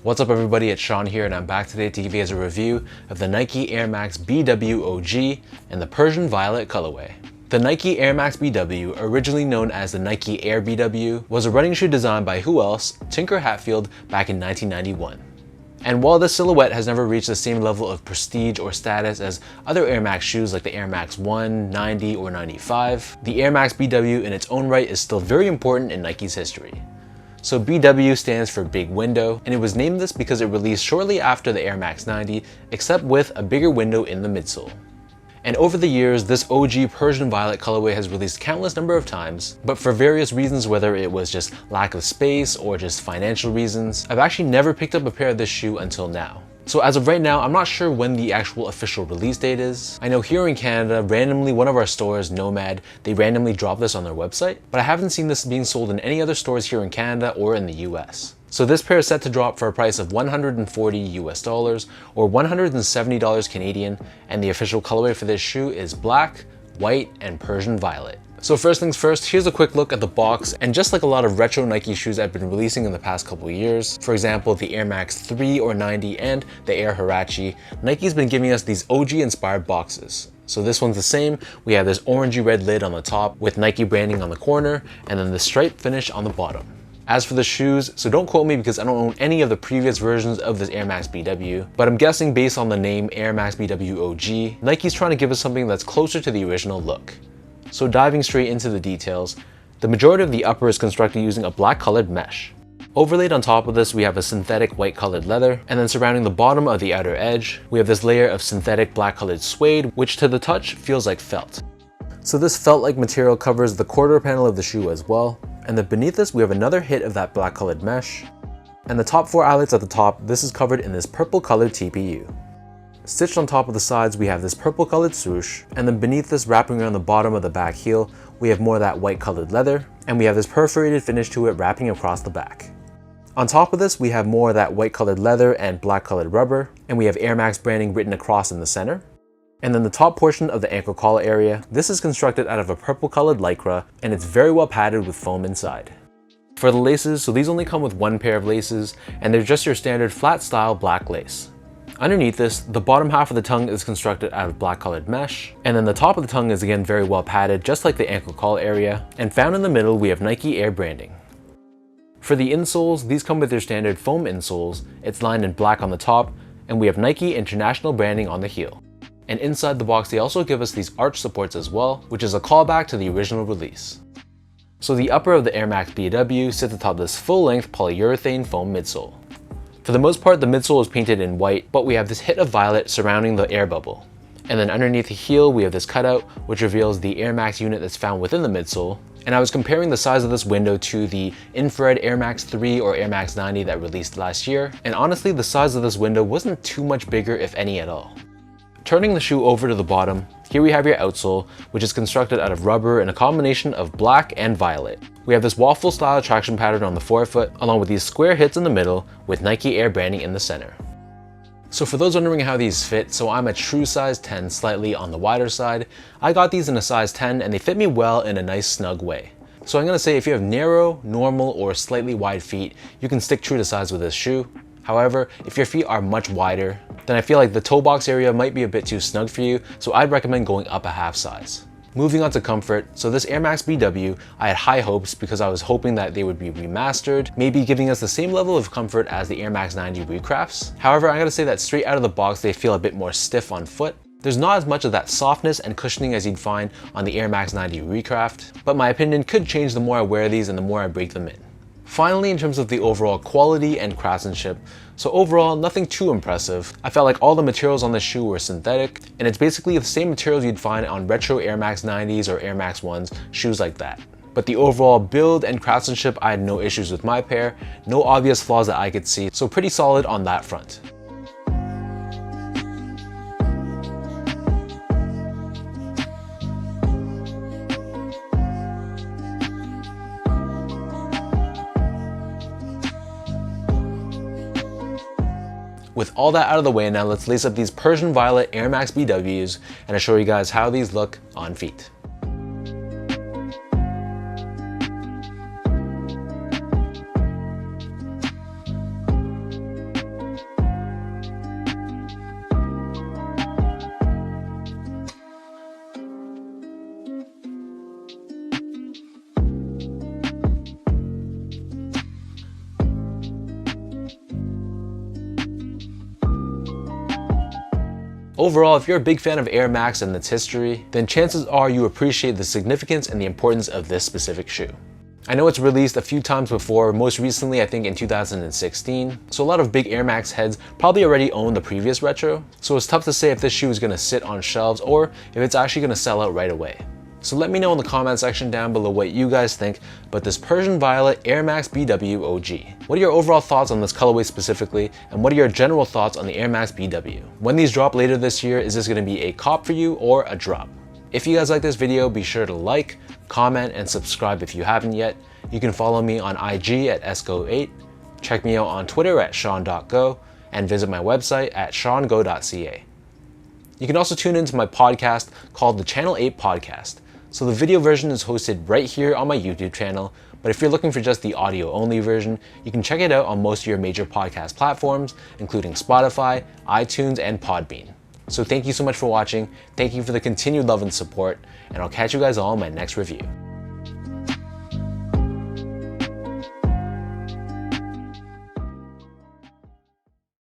What's up everybody, it's Sean here and I'm back today to give you guys a review of the Nike Air Max BW OG and the Persian Violet colorway. The Nike Air Max BW, originally known as the Nike Air BW, was a running shoe designed by who else? Tinker Hatfield back in 1991. And while this silhouette has never reached the same level of prestige or status as other Air Max shoes like the Air Max 1, 90, or 95, the Air Max BW in its own right is still very important in Nike's history. So BW stands for Big Window, and it was named this because it released shortly after the Air Max 90, except with a bigger window in the midsole. And over the years, this OG Persian Violet colorway has released countless number of times, but for various reasons, whether it was just lack of space or just financial reasons, I've actually never picked up a pair of this shoe until now. So as of right now, I'm not sure when the actual official release date is. I know here in Canada, randomly one of our stores, Nomad, they randomly drop this on their website, but I haven't seen this being sold in any other stores here in Canada or in the US. So this pair is set to drop for a price of $140 US or $170 Canadian, and the official colorway for this shoe is black, white, and Persian violet. So first things first, here's a quick look at the box, and just like a lot of retro Nike shoes I've been releasing in the past couple of years, for example the Air Max 3 or 90 and the Air Huarache, Nike's been giving us these OG inspired boxes. So this one's the same. We have this orangey red lid on the top with Nike branding on the corner, and then the stripe finish on the bottom. As for the shoes, so don't quote me because I don't own any of the previous versions of this Air Max BW, but I'm guessing based on the name Air Max BW OG, Nike's trying to give us something that's closer to the original look. So diving straight into the details, the majority of the upper is constructed using a black colored mesh. Overlaid on top of this, we have a synthetic white colored leather, and then surrounding the bottom of the outer edge, we have this layer of synthetic black colored suede, which to the touch feels like felt. So this felt-like material covers the quarter panel of the shoe as well, and then beneath this we have another hit of that black colored mesh, and the top four eyelets at the top, this is covered in this purple colored TPU. Stitched on top of the sides, we have this purple colored swoosh, and then beneath this, wrapping around the bottom of the back heel, we have more of that white colored leather, and we have this perforated finish to it wrapping across the back. On top of this, we have more of that white colored leather and black colored rubber, and we have Air Max branding written across in the center. And then the top portion of the ankle collar area, this is constructed out of a purple colored lycra, and it's very well padded with foam inside. For the laces, so these only come with one pair of laces, and they're just your standard flat style black lace. Underneath this, the bottom half of the tongue is constructed out of black colored mesh, and then the top of the tongue is again very well padded, just like the ankle collar area, and found in the middle we have Nike Air branding. For the insoles, these come with their standard foam insoles. It's lined in black on the top, and we have Nike International branding on the heel. And inside the box they also give us these arch supports as well, which is a callback to the original release. So the upper of the Air Max BW sits atop this full-length polyurethane foam midsole. For the most part, the midsole is painted in white, but we have this hit of violet surrounding the air bubble. And then underneath the heel, we have this cutout, which reveals the Air Max unit that's found within the midsole. And I was comparing the size of this window to the infrared Air Max 3 or Air Max 90 that released last year. And honestly, the size of this window wasn't too much bigger, if any at all. Turning the shoe over to the bottom, here we have your outsole, which is constructed out of rubber in a combination of black and violet. We have this waffle style traction pattern on the forefoot, along with these square hits in the middle with Nike Air branding in the center. So for those wondering how these fit, so I'm a true size 10, slightly on the wider side. I got these in a size 10 and they fit me well in a nice snug way. So I'm gonna say if you have narrow, normal, or slightly wide feet, you can stick true to size with this shoe. However, if your feet are much wider, then I feel like the toe box area might be a bit too snug for you, so I'd recommend going up a half size. Moving on to comfort, so this Air Max BW, I had high hopes because I was hoping that they would be remastered, maybe giving us the same level of comfort as the Air Max 90 recrafts. However, I gotta say that straight out of the box, they feel a bit more stiff on foot. There's not as much of that softness and cushioning as you'd find on the Air Max 90 recraft, but my opinion could change the more I wear these and the more I break them in. Finally, in terms of the overall quality and craftsmanship, so overall, nothing too impressive. I felt like all the materials on this shoe were synthetic, and it's basically the same materials you'd find on retro Air Max 90s or Air Max 1s, shoes like that. But the overall build and craftsmanship, I had no issues with my pair, no obvious flaws that I could see, so pretty solid on that front. With all that out of the way, now let's lace up these Persian Violet Air Max BWs and I'll show you guys how these look on feet. Overall, if you're a big fan of Air Max and its history, then chances are you appreciate the significance and the importance of this specific shoe. I know it's released a few times before, most recently I think in 2016, so a lot of big Air Max heads probably already own the previous retro, so it's tough to say if this shoe is going to sit on shelves or if it's actually going to sell out right away. So let me know in the comment section down below what you guys think about this Persian Violet Air Max BW OG. What are your overall thoughts on this colorway specifically, and what are your general thoughts on the Air Max BW? When these drop later this year, is this going to be a cop for you or a drop? If you guys like this video, be sure to like, comment, and subscribe if you haven't yet. You can follow me on IG at esco8, check me out on Twitter at sean.go, and visit my website at seango.ca. You can also tune into my podcast called the Channel 8 Podcast. So the video version is hosted right here on my YouTube channel, but if you're looking for just the audio only version, you can check it out on most of your major podcast platforms, including Spotify, iTunes, and Podbean. So thank you so much for watching, thank you for the continued love and support, and I'll catch you guys all in my next review.